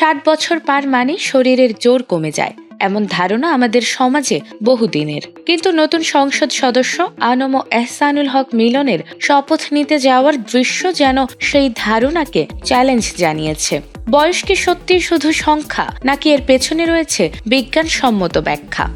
60 বছর পার মানে শরীরের জোর কমে যায়, এমন ধারণা আমাদের সমাজে বহুদিনের। কিন্তু নতুন সংসদ সদস্য আনম এহসানুল হক মিলনের শপথ নিতে যাওয়ার দৃশ্য যেন সেই ধারণাকে চ্যালেঞ্জ জানিয়েছে। বয়স কি সত্যি শুধু সংখ্যা, নাকি এর পেছনে রয়েছে বিজ্ঞানসম্মত ব্যাখ্যা?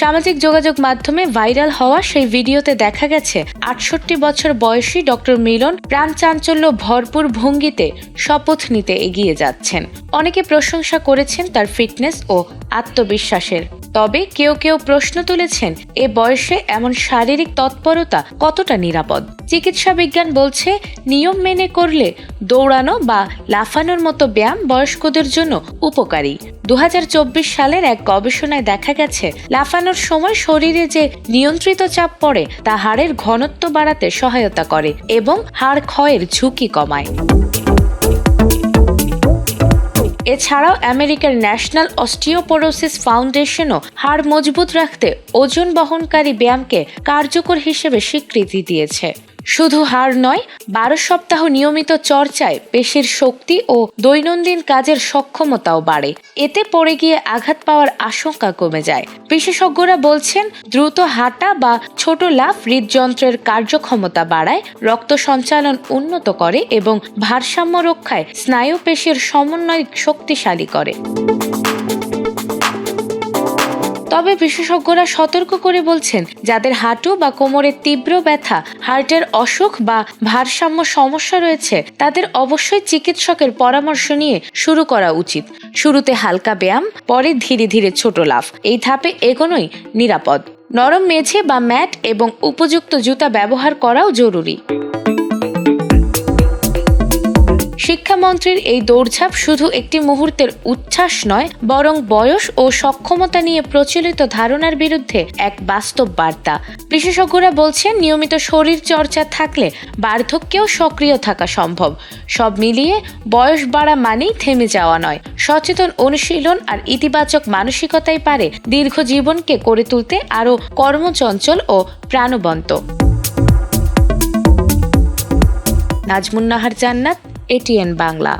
সামাজিক যোগাযোগ মাধ্যমে ভাইরাল হওয়া সেই ভিডিওতে দেখা গেছে 68 বছর বয়সী ডক্টর মিলন প্রাণ চাঞ্চল্য ভরপুর ভঙ্গিতে শপথ নিতে এগিয়ে যাচ্ছেন। অনেকে প্রশংসা করেছেন তার ফিটনেস ও আত্মবিশ্বাসের। তবে কেউ কেউ প্রশ্ন তুলেছেন, এ বয়সে এমন শারীরিক তৎপরতা কতটা নিরাপদ। চিকিৎসা বিজ্ঞান বলছে, নিয়ম মেনে করলে দৌড়ানো বা লাফানোর মতো ব্যায়াম বয়স্কদের জন্য উপকারী। 2024 সালের এক গবেষণায় দেখা গেছে, লাফানোর সময় শরীরে যে নিয়ন্ত্রিত চাপ পড়ে তা হাড়ের ঘনত্ব বাড়াতে সহায়তা করে এবং হাড় ক্ষয়ের ঝুঁকি কমায়। এছাড়াও আমেরিকার ন্যাশনাল অস্টিওপোরোসিস ফাউন্ডেশনও হাড় মজবুত রাখতে ওজন বহনকারী ব্যায়ামকে কার্যকর হিসেবে স্বীকৃতি দিয়েছে। শুধু হাড় নয়, 12 সপ্তাহ নিয়মিত চর্চায় পেশির শক্তি ও দৈনন্দিন কাজের সক্ষমতাও বাড়ে। এতে পড়ে গিয়ে আঘাত পাওয়ার আশঙ্কা কমে যায়। বিশেষজ্ঞরা বলছেন, দ্রুত হাঁটা বা ছোট লাফ হৃদযন্ত্রের কার্যক্ষমতা বাড়ায়, রক্ত সঞ্চালন উন্নত করে এবং ভারসাম্য রক্ষায় স্নায়ু পেশির সমন্বয় শক্তিশালী করে। তবে বিশেষজ্ঞরা সতর্ক করে বলছেন, যাদের হাঁটু বা কোমরের তীব্র ব্যথা, হার্টের অসুখ বা ভারসাম্য সমস্যা রয়েছে, তাদের অবশ্যই চিকিৎসকের পরামর্শ নিয়ে শুরু করা উচিত। শুরুতে হালকা ব্যায়াম, পরে ধীরে ধীরে ছোট লাফ। এই ধাপে এগোনোই নিরাপদ। নরম মেঝে বা ম্যাট এবং উপযুক্ত জুতা ব্যবহার করাও জরুরি। শিক্ষামন্ত্রীর এই দৌড়ঝাঁপ শুধু একটি মুহূর্তের উচ্ছ্বাস নয়, বরং বয়স ও সক্ষমতা নিয়ে প্রচলিত ধারণার বিরুদ্ধে এক বাস্তব বার্তা। বিশেষজ্ঞরা বলছেন, নিয়মিত শরীর চর্চা থাকলে বার্ধক্যেও সক্রিয় থাকা সম্ভব। সব মিলিয়ে বয়স বাড়া মানেই থেমে যাওয়া নয়। সচেতন অনুশীলন আর ইতিবাচক মানসিকতাই পারে দীর্ঘ জীবনকে করে তুলতে আরও কর্মচঞ্চল ও প্রাণবন্ত। নাজমুন নাহার জান্নাত, ATN বাংলা।